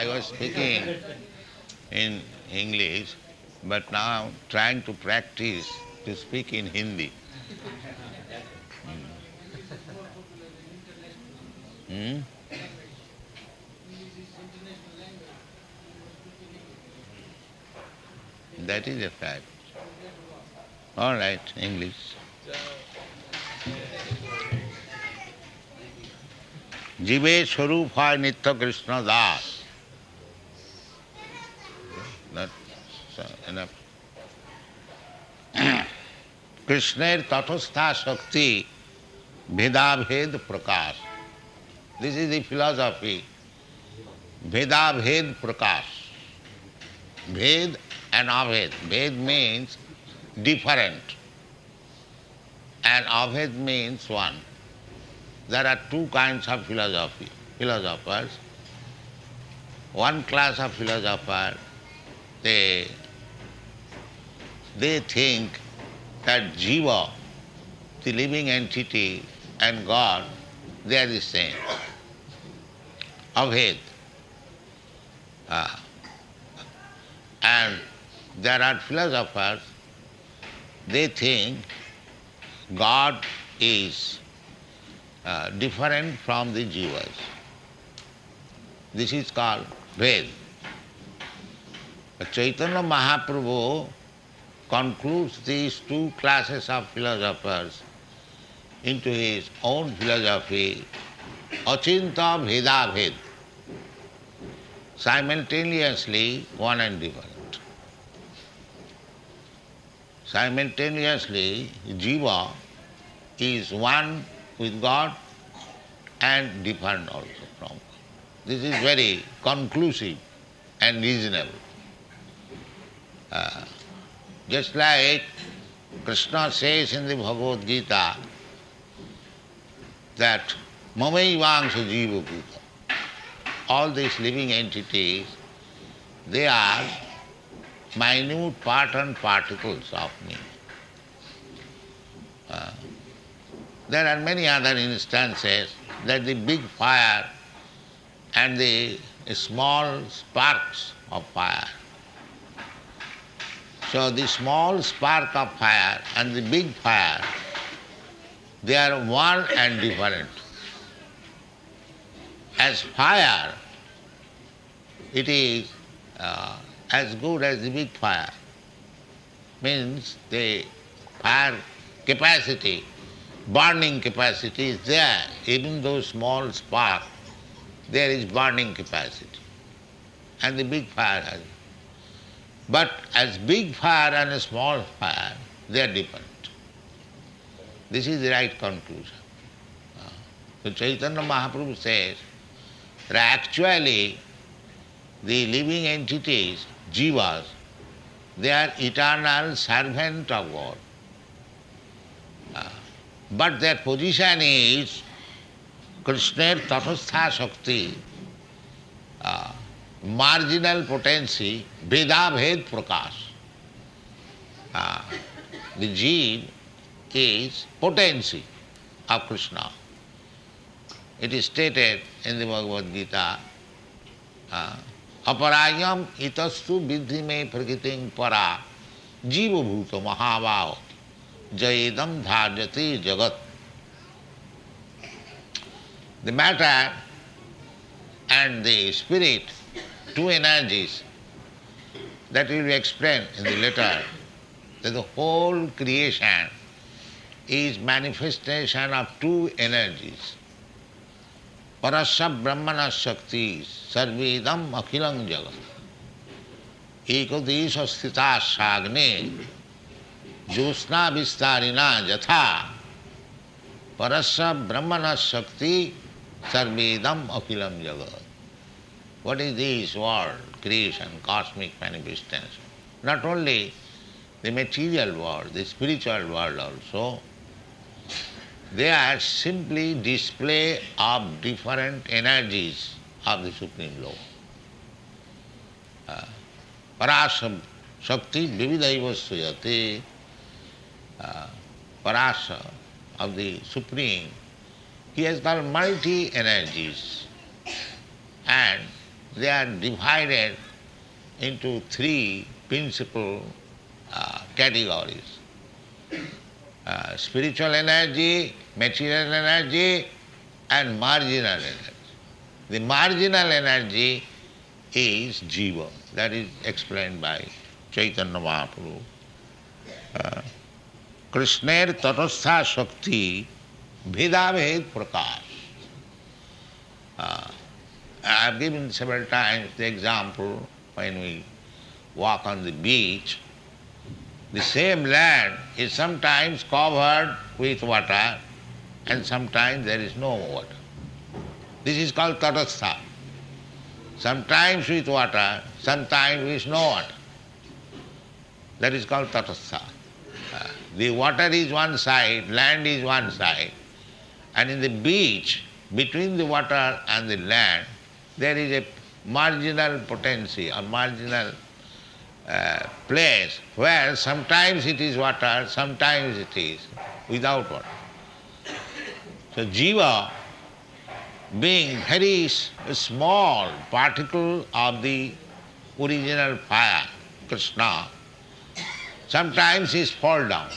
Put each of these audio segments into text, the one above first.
I was speaking in English, but now I'm trying to practice to speak in Hindi. Hmm? That is a fact. All right, English. জীবে স্বরূপ হয় নিত্য Krishna Das Not enough. কৃষ্ণের তটস্থা শক্তি ভেদাভেদ প্রকাশ This is the philosophy. Vedabhed prakash. Ved and Aved. Ved means different and Aved means one. There are two kinds of philosophers. One class of philosopher, they think that Jiva, the living entity, and God, they are the same. Aved. And there are philosophers, they think God is different from the jivas. This is called Ved. Chaitanya Mahaprabhu concludes these two classes of philosophers into his own philosophy, Achinta Veda Ved. Simultaneously one and different. Simultaneously, Jiva is one with God and different also from God. This is very conclusive and reasonable. Just like Krishna says in the Bhagavad Gita that Mamaivangsha Jiva Bhuta. All these living entities, they are minute part and particles of me. There are many other instances that the big fire and the small sparks of fire. So the small spark of fire and the big fire, they are one and different. As fire, it is as good as the big fire. Means the fire capacity, burning capacity is there. Even though small spark, there is burning capacity. And the big fire has. But as big fire and a small fire, they are different. This is the right conclusion. So Chaitanya Mahaprabhu says that actually the living entities, jivas, they are eternal servant of God. But their position is Krishna's tatastha shakti, marginal potency, Vedabhed prakash. The jiva is potency of Krishna. It is stated in the Bhagavad Gita, aparayam itastu vidhi me prakritim para jiva bhuta mahavao jayedam dharjati jagat. The matter and the spirit, two energies, that will be explained in the letter, that the whole creation is manifestation of two energies. Parasya brahmana shakti sarvedam akhilam jagat. Ekadesha sthita sagne josna vistarina jatha parasya brahmana shakti sarvedam akhilam jagat. What is this world, creation, cosmic manifestation? Not only the material world, the spiritual world also, they are simply display of different energies of the Supreme Lord. Parasa Shakti Vividaiva Suyati, Parasa of the Supreme, he has got multi energies, and they are divided into three principal categories. Spiritual energy, material energy, and marginal energy. The marginal energy is jiva. That is explained by Chaitanya Mahaprabhu. Krishner tatastha shakti bhedabhed prakash. I have given several times the example when we walk on the beach. The same land is sometimes covered with water and sometimes there is no water. This is called tatastha. Sometimes with water, sometimes with no water. That is called tatastha. The water is one side, land is one side, and in the beach, between the water and the land, there is a marginal potency or marginal place where sometimes it is water, sometimes it is without water. So jiva, being very small particle of the original fire, Krishna, sometimes he falls down.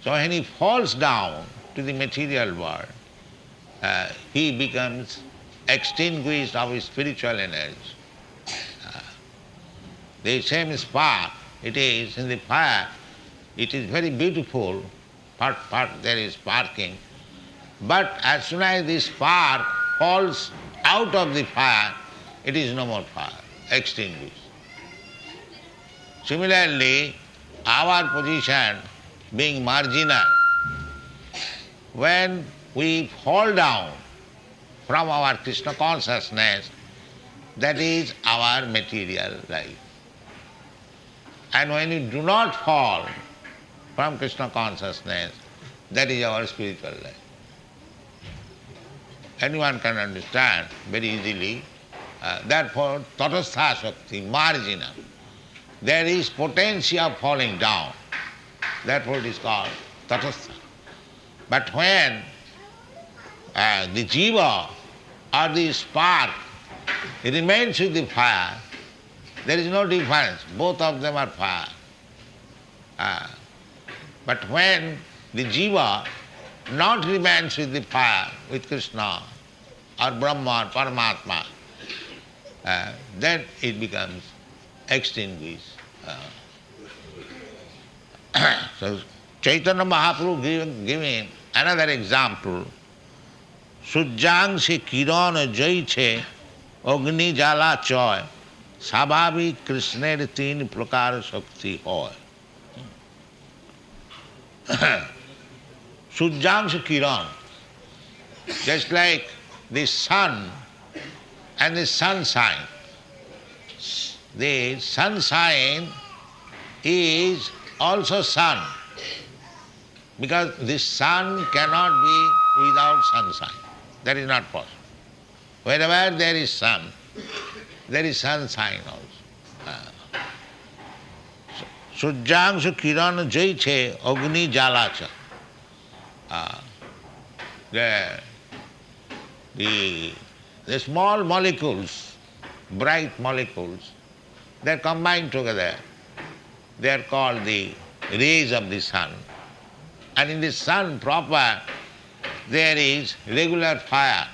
So when he falls down to the material world, he becomes extinguished of his spiritual energy. The same spark, it is in the fire, it is very beautiful, part there is sparking, but as soon as the spark falls out of the fire, it is no more fire, extinguished. Similarly, our position being marginal, when we fall down from our Krishna consciousness, that is our material life. And when we do not fall from Krishna consciousness, that is our spiritual life. Anyone can understand very easily. Therefore, tatastha shakti, marginal. There is potency of falling down. Therefore it is called tatastha. But when the jiva or the spark remains with the fire, there is no difference. Both of them are fire. But when the jiva not remains with the fire, with Krishna or Brahma or Paramatma, then it becomes extinguished. So Chaitanya Mahaprabhu giving another example. Sujjang se kiran jaiche agni jala choy স্বাভাবিক কৃষ্ণের তিন প্রকার শক্তি হয় সূর্যাংশ কিরণ just like the sun and the sunshine. The sunshine is also sun because the sun cannot be without sunshine. That is not possible. Wherever there is sun, there is sunshine also. Sujjangshu kiran jaiche agni jalacha. The small molecules, bright molecules, they are combined together. They are called the rays of the sun. And in the sun proper, there is regular fire.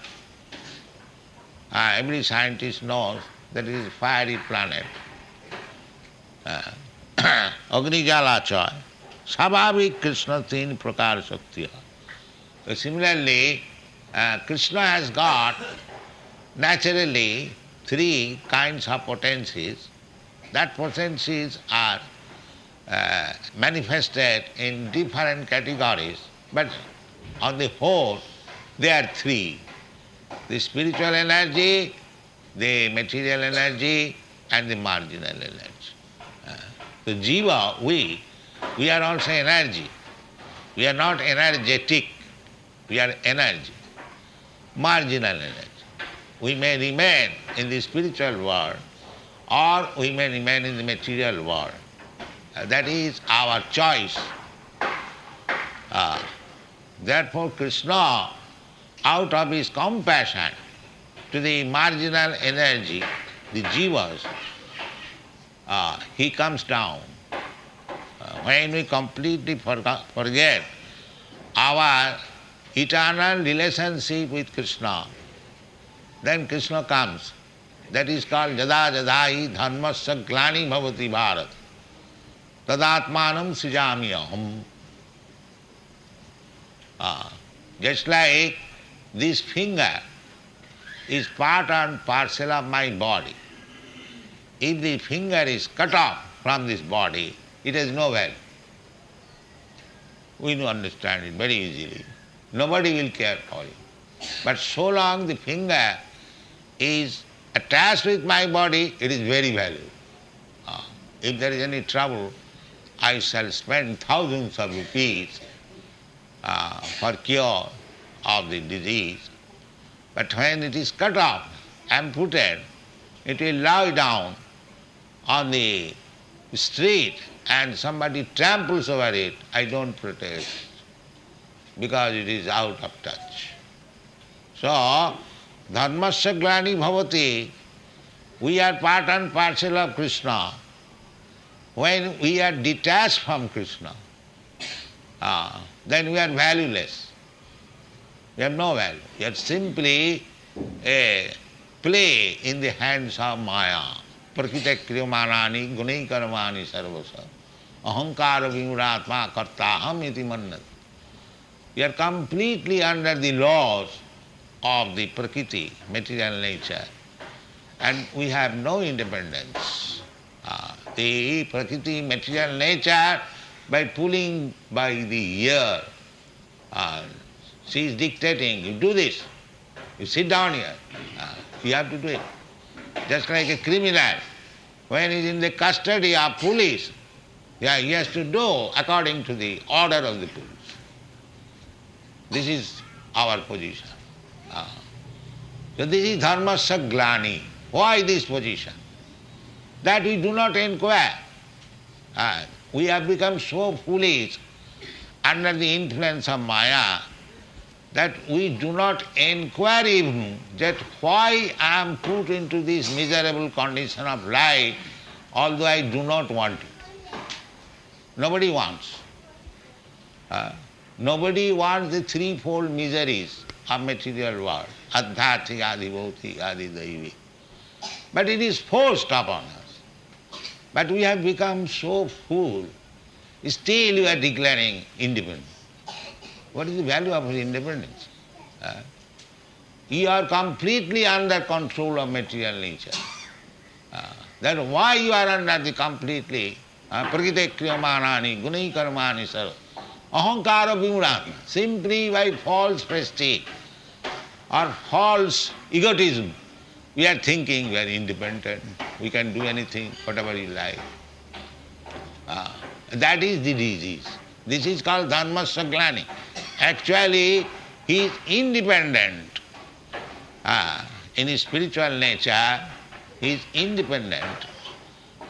Every scientist knows that it is a fiery planet. Agni jala choy. Svabhavik Krishna tin prakar shakti. Similarly, Krishna has got naturally three kinds of potencies. That potencies are manifested in different categories, but on the whole, there are three. The spiritual energy, the material energy, and the marginal energy. The jiva, we are also energy. We are not energetic, we are energy, marginal energy. We may remain in the spiritual world or we may remain in the material world. That is our choice. Therefore Krishna, out of his compassion to the marginal energy, the jivas, he comes down. When we completely forget our eternal relationship with Krishna, then Krishna comes. That is called jada jadai dharmasya glani bhavati bharat tadatmanam srijami aham. Just like this finger is part and parcel of my body. If the finger is cut off from this body, it has no value. We do understand it very easily. Nobody will care for it. But so long the finger is attached with my body, it is very valuable. If there is any trouble, I shall spend thousands of rupees for cure of the disease. But when it is cut off, amputated, it will lie down on the street and somebody tramples over it, I don't protest because it is out of touch. So, dharmasya glani bhavati, we are part and parcel of Krishna. When we are detached from Krishna, then we are valueless. We have no value. We are simply a play in the hands of Maya. Prakita kriyamanani gunai karmani sarvasa. Ahankara vimuratma kartaham iti mannati. We are completely under the laws of the Prakriti, material nature, and we have no independence. The Prakriti, material nature, by pulling by the ear, she is dictating, you do this, you sit down here, you have to do it. Just like a criminal, when he is in the custody of police, he has to do according to the order of the police. This is our position. So this is dharmasya glani. Why this position? That we do not inquire. We have become so foolish under the influence of Maya that we do not inquire even that why I am put into this miserable condition of life, although I do not want it. Nobody wants. Nobody wants the threefold miseries of material world, adhyati, adi bhauti, adi daivi. But it is forced upon us. But we have become so fool, still you are declaring independence. What is the value of independence? You are completely under control of material nature. Then why you are under the completely prakite kriyamanani gunai karmani sarva ahankara vimuratma, simply by false prestige or false egotism. We are thinking we are independent, we can do anything, whatever you like. That is the disease. This is called dharmasya glani. Actually, he is independent. In his spiritual nature, he is independent.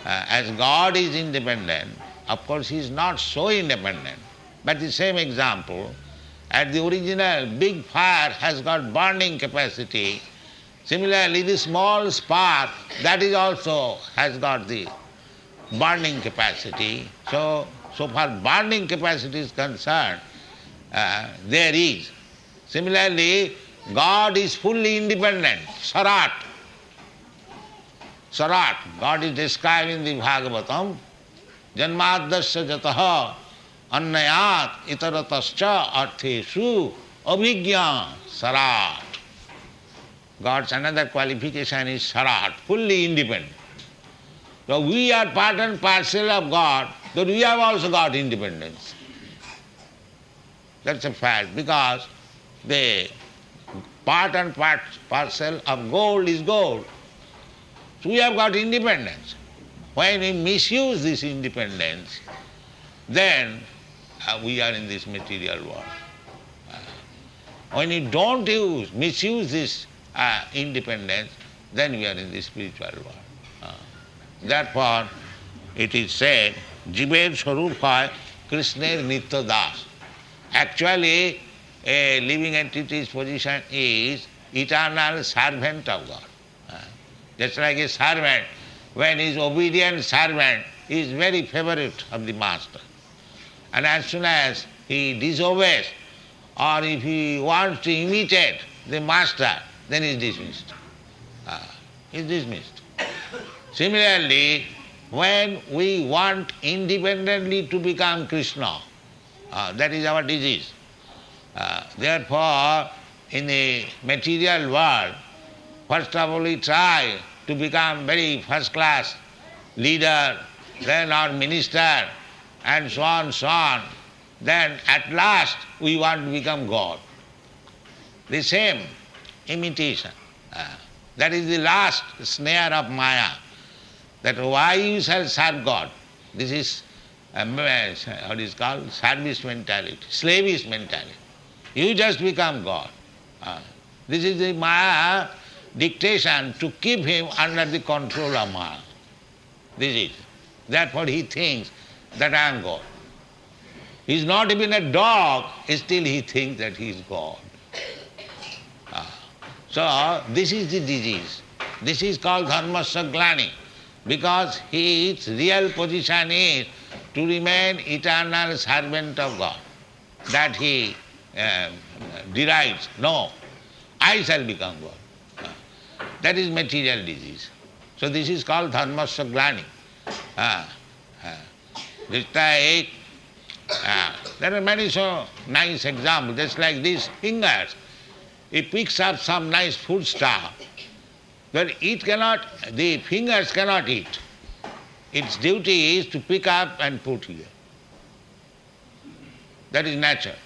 As God is independent, of course he is not so independent. But the same example, at the original big fire has got burning capacity. Similarly, the small spark, that is also has got the burning capacity. So far burning capacity is concerned, there is. Similarly, God is fully independent, sarat. Sarat, God is described in the Bhagavatam, janmadasya jataha annayat itaratascha artheshu abhigya sarat. God's another qualification is sarat, fully independent. So we are part and parcel of God, but we have also got independence. That's a fact, because the part and parcel of gold is gold. So we have got independence. When we misuse this independence, then we are in this material world. When we don't misuse this independence, then we are in the spiritual world. Therefore, it is said, Jiver Swarupa Krishner Nitya Das. Actually, a living entity's position is eternal servant of God. Just like a servant, when he is obedient servant, he is very favorite of the master. And as soon as he disobeys, or if he wants to imitate the master, then he is dismissed. He is dismissed. Similarly, when we want independently to become Krishna, that is our disease. Therefore, in the material world, first of all we try to become very first-class leader, then our minister, and so on, so on. Then at last we want to become God. The same imitation. That is the last snare of Maya. That why you shall serve God. This is what is called service mentality, slavish mentality. You just become God. This is the Maya dictation to keep him under the control of Maya. This is. Therefore he thinks that I am God. He is not even a dog, still he thinks that he is God. So this is the disease. This is called dharmasya glani, because his real position is to remain eternal servant of God. That he derives, no, I shall become God. That is material disease. So this is called dharmasya glani. Just like, there are many so nice examples, just like these fingers. He picks up some nice food stuff, but the fingers cannot eat. Its duty is to pick up and put here. That is nature.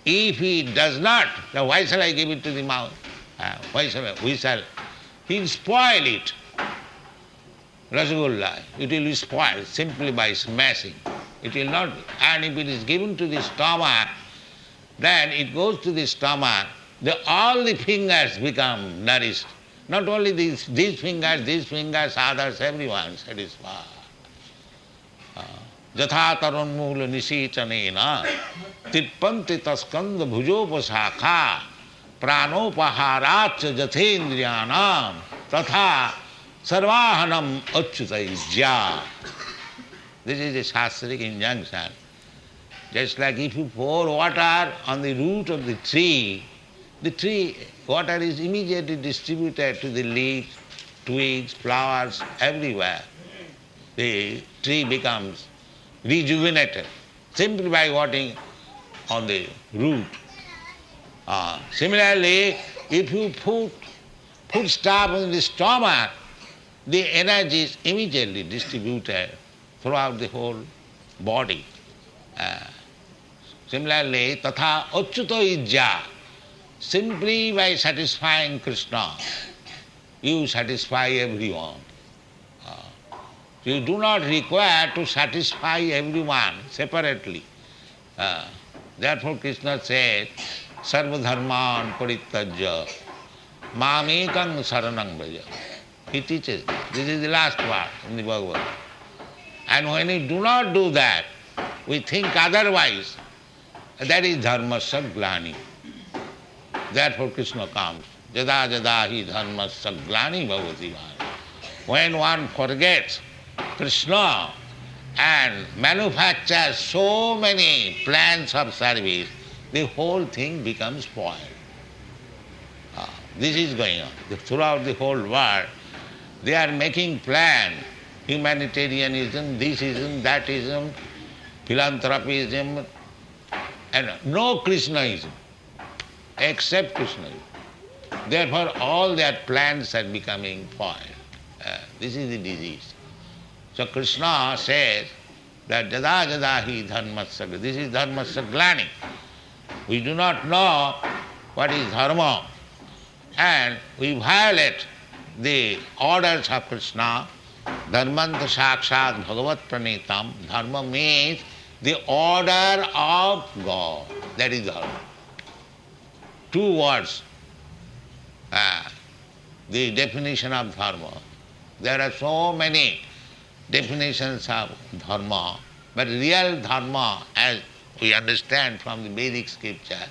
If he does not, then why shall I give it to the mouth? He'll spoil it. Rasgulla, it will be spoiled simply by smashing. It will not, and if it is given to the stomach, then it goes to the stomach, all the fingers become nourished. Not only these fingers, others, everyone satisfied. Jatha tarunmula nisichanena tirpanti taskanda bhujopasakha pranopaharach jathendriyanam tatha sarvahanam achyutaijya. This is a shastric injunction. Just like if you pour water on the root of the tree water is immediately distributed to the leaves, twigs, flowers, everywhere. The tree becomes rejuvenated simply by watering on the root. Similarly, if you put stuff in the stomach, the energy is immediately distributed throughout the whole body. Similarly, tatha achyuta ijja, simply by satisfying Krishna, you satisfy everyone. You do not require to satisfy everyone separately. Therefore Krishna said, sarva dharman parityajya mamekam saranam vraja. He teaches this. This is the last part in the Bhagavad. And when we do not do that, we think otherwise, that is dharmasya glani. Therefore Krishna comes. Jada jada hi dharmasya glani bhavati bhara. When one forgets Krishna and manufactures so many plans of service, the whole thing becomes spoiled. This is going on. Throughout the whole world, they are making plans. Humanitarianism, thisism, thatism, philanthropism, and no Krishnaism, except Krishnaism. Therefore all their plans are becoming spoiled. This is the disease. So Krishna says that jada jada hi dharmasya, this is dharmasya glani. We do not know what is dharma, and we violate the orders of Krishna. Dharmanta sakshat bhagavat pranitam. Dharma means the order of God. That is dharma. Two words. The definition of dharma. There are so many definitions of dharma, but real dharma, as we understand from the Vedic scripture,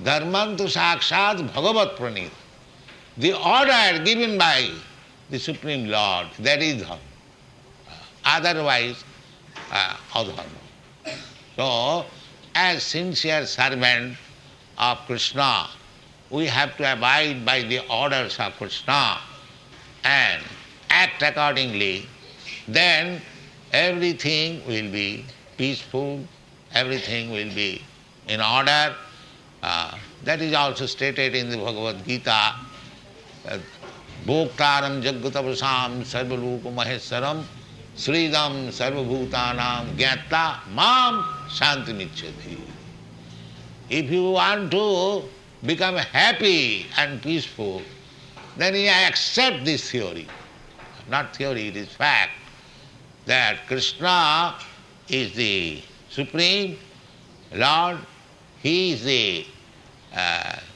Dharmantu Sakshat Bhagavat Pranit. The order given by the Supreme Lord, that is dharma. Otherwise, adharma. So, as sincere servant of Krishna, we have to abide by the orders of Krishna and act accordingly. Then everything will be peaceful, everything will be in order. That is also stated in the Bhagavad Gita. Bhoktaram Jagatavasam Sarvaluka Maheswaram Sridam Sarvabhutanam Gyata Mam Shantimicchati. If you want to become happy and peaceful, then you accept this theory. Not theory, it is fact, that Krishna is the Supreme Lord, He is the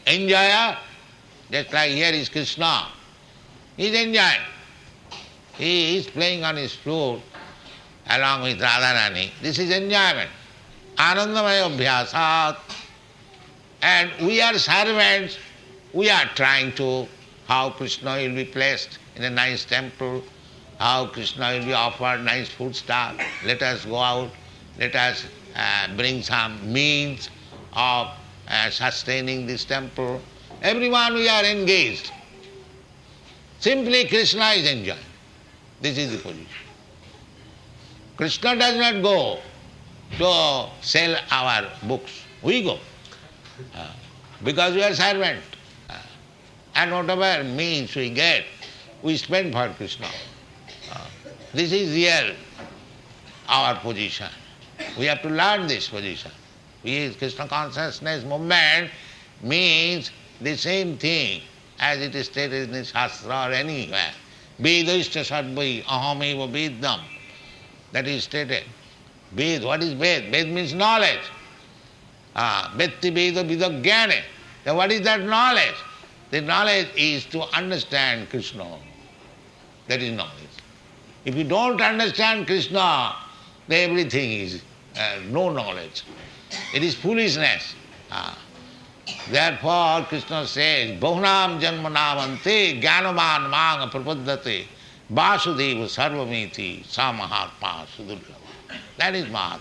enjoyer, just like here is Krishna. He is enjoying. He is playing on his flute along with Radharani. This is enjoyment. Anandamaya abhyasat. And we are servants. We are trying to how Krishna will be placed in a nice temple, how Krishna will be offered nice food stuff. Let us go out. Let us bring some means of sustaining this temple. Everyone we are engaged. Simply Krishna is enjoying. This is the position. Krishna does not go to sell our books. We go. Because we are servant. And whatever means we get, we spend for Krishna. This is real, our position. We have to learn this position. Krishna consciousness movement means the same thing as it is stated in the Shastra or anywhere. Vedaishta sarvai ahameva vedam. That is stated. Ved, what is Ved? Ved means knowledge. Vetti Veda Vidagyane. Then what is that knowledge? The knowledge is to understand Krishna. That is knowledge. If you don't understand Krishna, then everything is no knowledge. It is foolishness. Therefore, Krishna says, Bahunam janmanamante jnanavan manga prapaddate vasudeva sarvamiti sa mahatma sudurlava. That is Mahatma.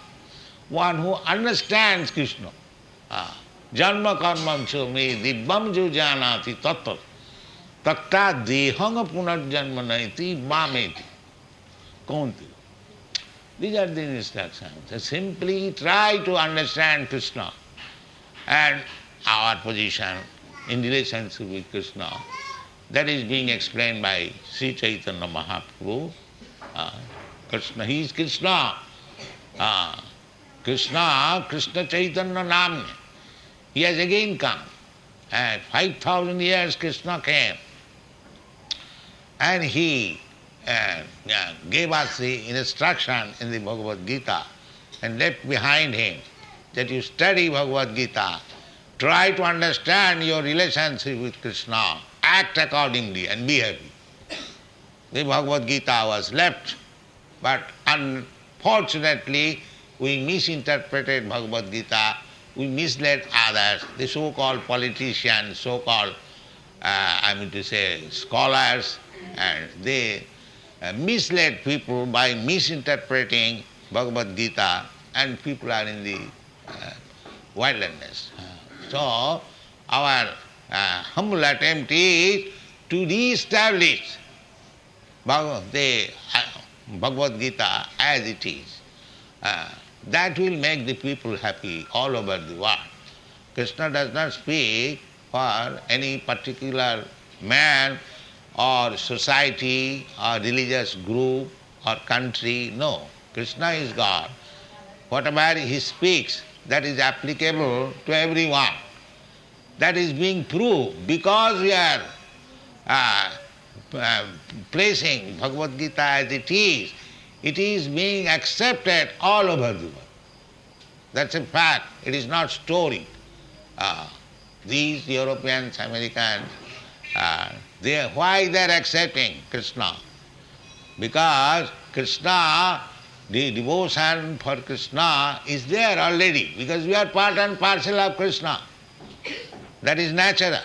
One who understands Krishna. Janma karmam cha me dibbam jo janati tattva takta dehanga punarjanma naiti mameti konti. These are the instructions. So simply try to understand Krishna and our position in relationship with Krishna. That is being explained by Sri Chaitanya Mahaprabhu. Krishna, he is Krishna. Krishna Chaitanya Namne. He has again come. 5,000 years Krishna came. And he gave us the instruction in the Bhagavad Gita and left behind him that you study Bhagavad Gita, try to understand your relationship with Krishna, act accordingly and be happy. The Bhagavad Gita was left, but unfortunately we misinterpreted Bhagavad Gita, we misled others, the so-called politicians, so-called, scholars, and they misled people by misinterpreting Bhagavad Gita, and people are in the wilderness. So, our humble attempt is to re-establish the Bhagavad Gita as it is. That will make the people happy all over the world. Krishna does not speak for any particular man or society or religious group or country. No, Krishna is God. Whatever he speaks, that is applicable to everyone. That is being proved because we are placing Bhagavad Gita as it is being accepted all over the world. That's a fact. It is not story. These Europeans, Americans, why they are accepting Krishna? Because Krishna, the devotion for Krishna is there already, because we are part and parcel of Krishna. That is natural.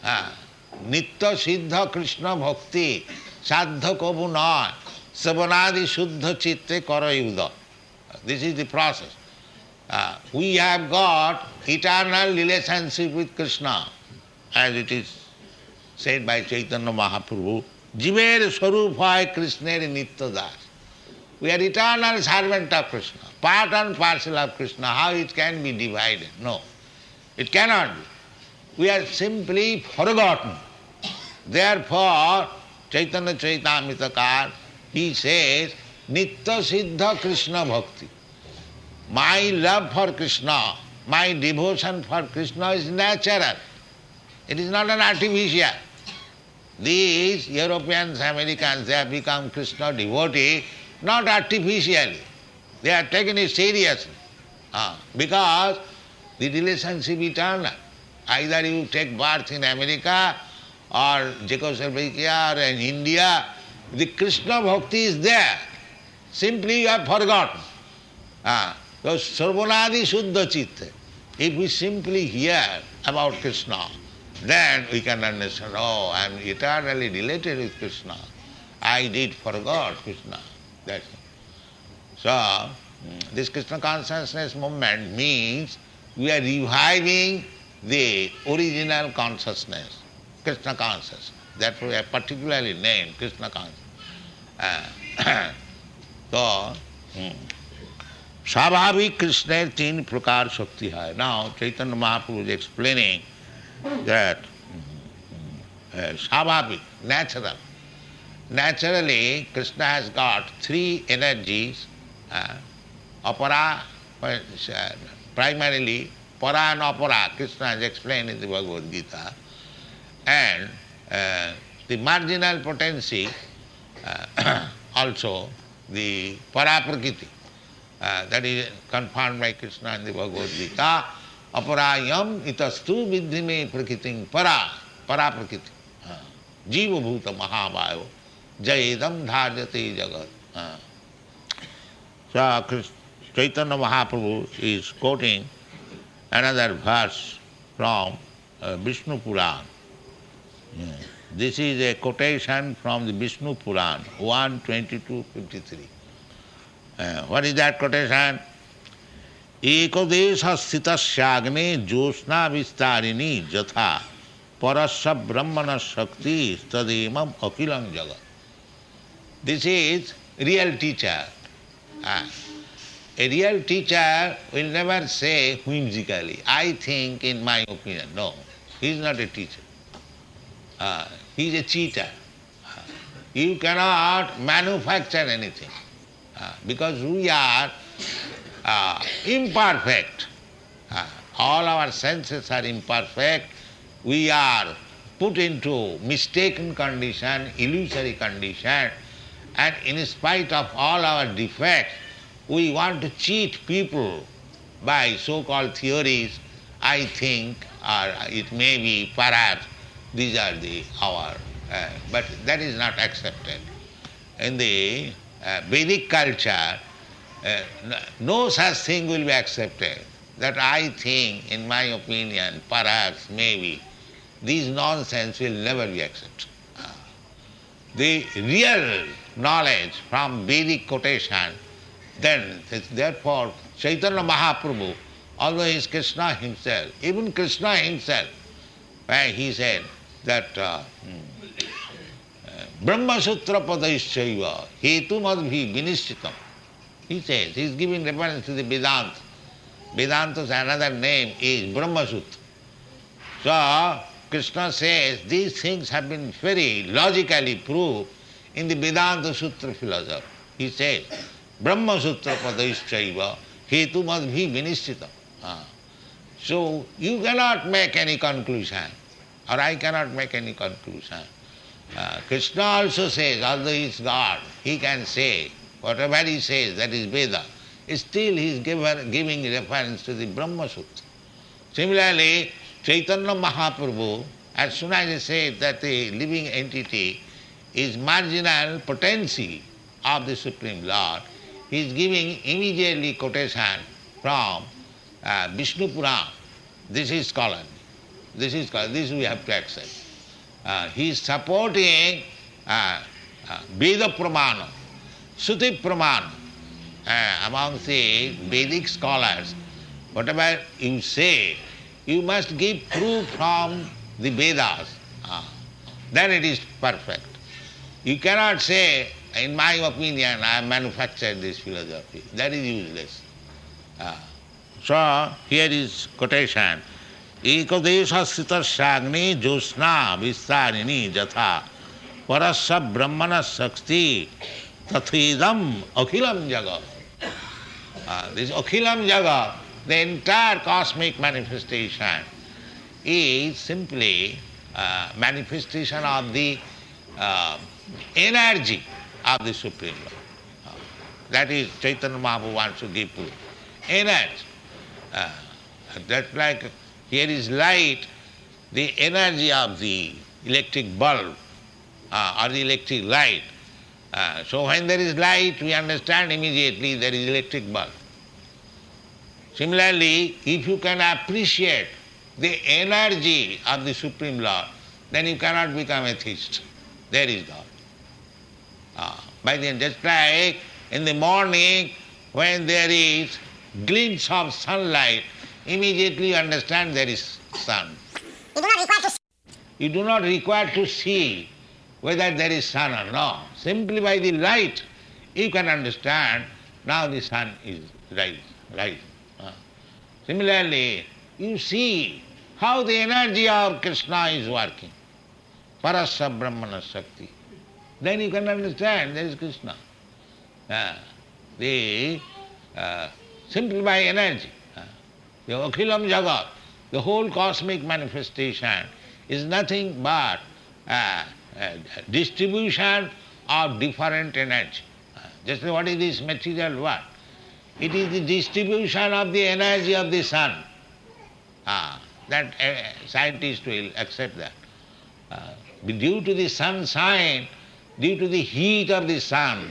Nitya siddha Krishna bhakti sadha kobu noy savanadi shuddha chitte karayuda. This is the process. We have got eternal relationship with Krishna, as it is said by Chaitanya Mahaprabhu. Jiver swarup hoy Krishner nitya das. We are eternal servant of Krishna, part and parcel of Krishna. How it can be divided? No, it cannot be. We are simply forgotten. Therefore, Chaitanya Charitamritakar, he says, Nitya Siddha Krishna Bhakti. My love for Krishna, my devotion for Krishna is natural. It is not an artificial. These Europeans, Americans, they have become Krishna devotee, not artificially. They are taken it seriously. Because the relationship is eternal. Either you take birth in America or Czechoslovakia or in India, the Krishna bhakti is there. Simply you have forgotten. So Sarvanadi Shuddha Chitta. If we simply hear about Krishna, then we can understand, oh, I am eternally related with Krishna. I did forgot Krishna. That's it. So, this Krishna consciousness movement means we are reviving the original consciousness, Krishna consciousness. Therefore we have particularly named Krishna consciousness. So, स्वाभाविक कृष्ण तीन प्रकार शक्ति है. Now Chaitanya Mahaprabhu is explaining that स्वाभाविक, natural. Naturally, Krishna has got three energies, apara, primarily para and apara, Krishna has explained in the Bhagavad Gita, and the marginal potency, also the para prakriti, that is confirmed by Krishna in the Bhagavad Gita, aparayam itastu vidhime prakritim para prakriti, jiva bhuta mahabhayo jayedam dharjate jagat. So Chaitanya Mahaprabhu is quoting another verse from Vishnu Puran. This is a quotation from the Vishnu Puran, 1:22-53. What is that quotation? Ekodesha sthitasyagni josna vistarini jatha parasya brahmana shakti stademam akilam jagat. This is real teacher. A real teacher will never say whimsically, I think in my opinion. No, he is not a teacher. He is a cheater. You cannot manufacture anything because we are imperfect. All our senses are imperfect. We are put into mistaken condition, illusory condition, and in spite of all our defects, we want to cheat people by so-called theories, I think, or it may be, perhaps, these are but that is not accepted. In the Vedic culture, no such thing will be accepted. That I think, in my opinion, perhaps, maybe, these nonsense will never be accepted. The real knowledge from Vedic quotation, then, therefore, Chaitanya Mahaprabhu, although he is Krishna himself, even Krishna himself, he said that Brahma Sutra Padaischaiva Hetu Madhvi Vinishchitam. He says, he is giving reference to the Vedanta. Vedanta's another name is Brahma Sutra. So, Krishna says these things have been very logically proved in the Vedanta Sutra philosophy. He says, Brahma Sutra Padaischaiva Hetu Madhvi Vinishchitam. So, you cannot make any conclusion, or I cannot make any conclusion. Krishna also says, although he is God, he can say, whatever he says, that is Veda. Still he is giving reference to the Brahma Sutra. Similarly, Chaitanya Mahaprabhu, as soon as he said that the living entity is marginal potency of the Supreme Lord, he is giving immediately quotation from Vishnu Puran. This is scholarly. This we have to accept. He is supporting Veda Pramana, Shruti Pramana. Among the Vedic scholars, whatever you say, you must give proof from the Vedas. Then it is perfect. You cannot say, in my opinion, I have manufactured this philosophy. That is useless. So, here is quotation. Ekadesha sitasagni josna vistarini jatha parasya brahmana sakti tathidam akhilam jagat. This akhilam jagat, the entire cosmic manifestation, is simply manifestation of the energy of the Supreme Lord. That is Chaitanya Mahaprabhu wants to give proof. Energy. That's like here is light, the energy of the electric bulb or the electric light. So when there is light, we understand immediately there is electric bulb. Similarly, if you can appreciate the energy of the Supreme Lord, then you cannot become atheist. There is God. By then, just like in the morning, when there is glimpse of sunlight, immediately you understand there is sun. You do not require to see whether there is sun or not. Simply by the light, you can understand now the sun is rising. Similarly, you see how the energy of Krishna is working. Parasya Brahmana Shakti. Then you can understand there is Krishna. Simply by energy. The Akhilam Jagat, the whole cosmic manifestation, is nothing but distribution of different energy. Just what is this material world? It is the distribution of the energy of the sun. That scientists will accept that. Due to the sunshine, due to the heat of the sun,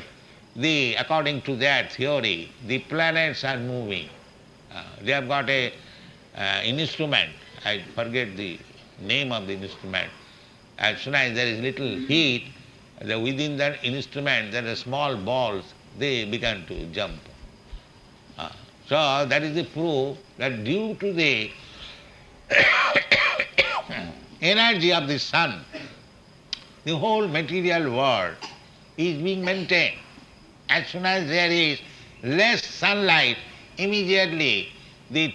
according to their theory, the planets are moving. They have got an instrument, I forget the name of the instrument. As soon as there is little heat, within that instrument there are small balls, they begin to jump. So that is the proof that due to the energy of the sun, the whole material world is being maintained. As soon as there is less sunlight, immediately the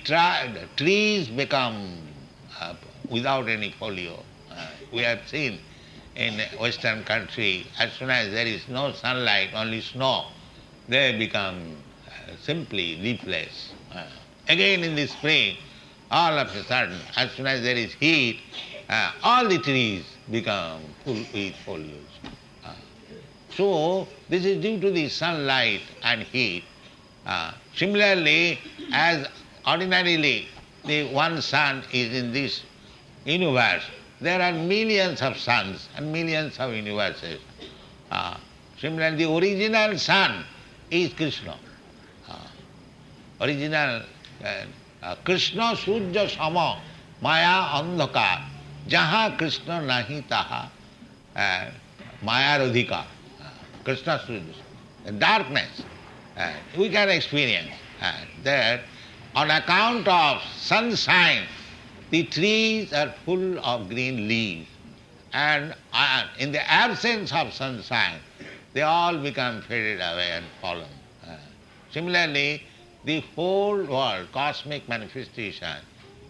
trees become without any folio. We have seen in Western country, as soon as there is no sunlight, only snow, they become simply leafless. Again in the spring, all of a sudden, as soon as there is heat, all the trees become full with foliage. So this is due to the sunlight and heat. Similarly, as ordinarily the one sun is in this universe, there are millions of suns and millions of universes. Similarly, the original sun is Krishna. Original Krishna Surya Sama Maya Andhakar Jaha Krishna Nahi Taha Maya Radhika. Krishna Surya, darkness we can experience that on account of sunshine the trees are full of green leaves, and in the absence of sunshine they all become faded away and fallen. Similarly, the whole world, cosmic manifestation,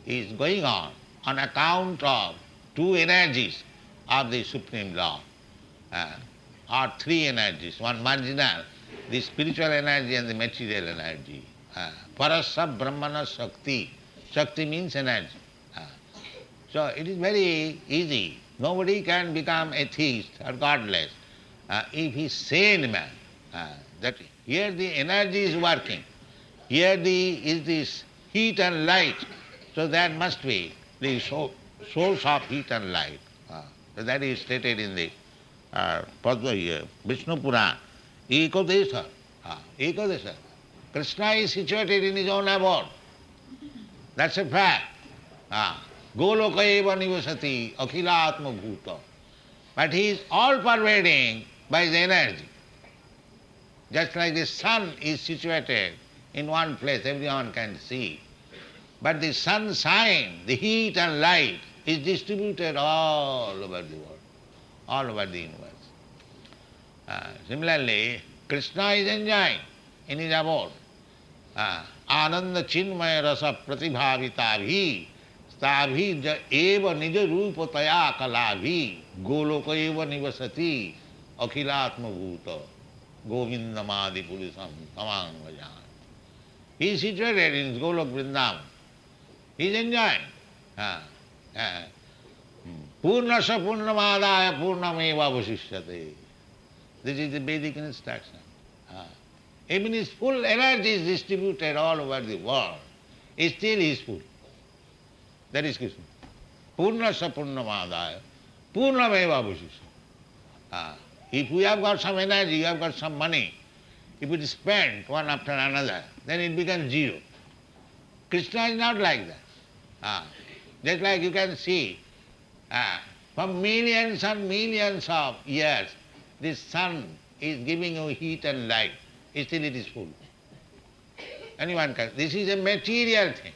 is going on account of two energies of the Supreme Lord, or three energies, one marginal, the spiritual energy and the material energy. Parasya Brahmana Shakti. Shakti means energy. So it is very easy. Nobody can become atheist or godless if he is sane man. That here the energy is working. Here is this heat and light. So there must be the source of heat and light. So that is stated in the Vishnu Puran. Ekadesha. Ekadesha. Krishna is situated in his own abode. That's a fact. Goloka eva nivasati akhilatma bhuta. But he is all pervading by his energy. Just like the sun is situated in one place, everyone can see. But the sunshine, the heat and light is distributed all over the world, all over the universe. Similarly, Krishna is enjoying in his abode. Ananda chinmaya rasa pratibhavita stabhi eva nija rupa taya kalabhi goloka eva nivasati akhilatma bhuta govindamadi purisam tamang vajan. He is situated in Golok Vrindavan. He is enjoying. Purnasya purnamadaya purnameva vasishyate. This is the Vedic instruction. Even his full energy is distributed all over the world. Still he is full. That is Krishna. Purnasya purnamadaya purnameva vasishyate. If we have got some energy, you have got some money, if it is spent one after another, then it becomes zero. Krishna is not like that. Just like you can see, for millions and millions of years, this sun is giving you heat and light. Still it is full. Anyone can. This is a material thing.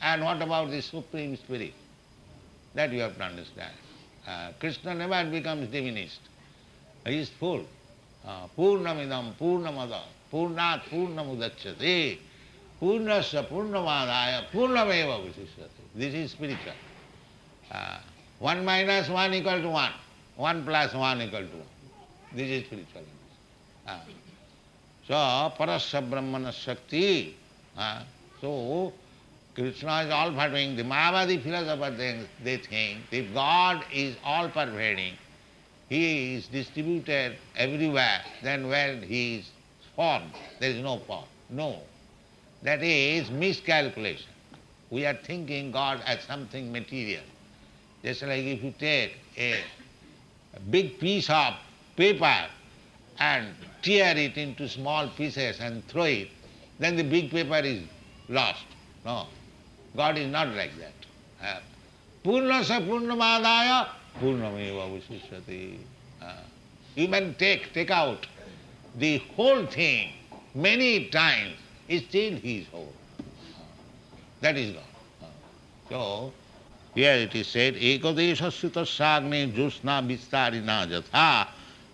And what about the Supreme Spirit? That you have to understand. Krishna never becomes diminished. He is full. Purnamidam purnamada purnat purnamudachyate purnasya purnamadaya purnameva vasishyate. This is spiritual. 1 minus 1 equal to 1. 1 plus 1 equal to 1. This is spiritual. So, parasya brahmana shakti. So, Krishna is all-pervading. The Mayavadi philosophers, they think if God is all-pervading, He is distributed everywhere, then where He is formed, there is no form. No. That is miscalculation. We are thinking God as something material. Just like if you take a big piece of paper and tear it into small pieces and throw it, then the big paper is lost. No. God is not like that. Purnasya purnamadaya purnameva vasishyate. You can take out the whole thing many times, still He is whole. That is God. So, here it is said, ekadesha tasyagne jusna vistarina jatha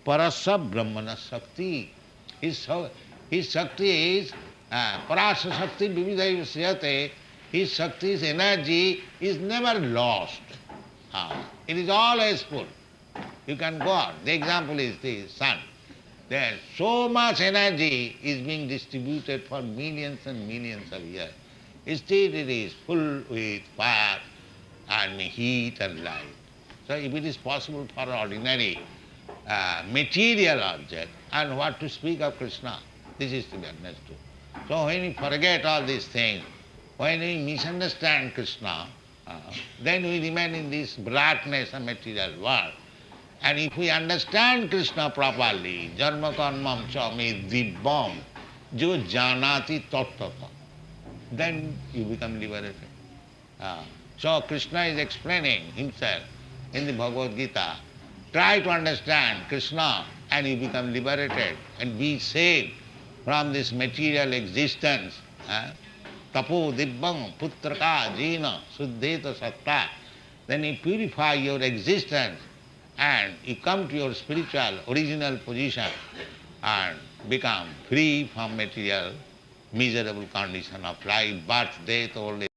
parasya brahmana shakti. His shakti is parasya shakti vividha visyate. His shakti's energy is never lost. It is always full. You can go on. The example is the sun. There so much energy is being distributed for millions and millions of years. Still it is full with fire and heat and light. So if it is possible for ordinary material object, and what to speak of Krishna, this is to be understood. So when we forget all these things, when we misunderstand Krishna, then we remain in this blackness of material world. And if we understand Krishna properly, janma karmam cha me dibbam jo janati tattata, then you become liberated. So Krishna is explaining himself in the Bhagavad Gita. Try to understand Krishna and you become liberated and be saved from this material existence. Tapo dibbam putraka jina suddheta satta. Then you purify your existence and you come to your spiritual original position and become free from material miserable condition of life, birth, death, old age.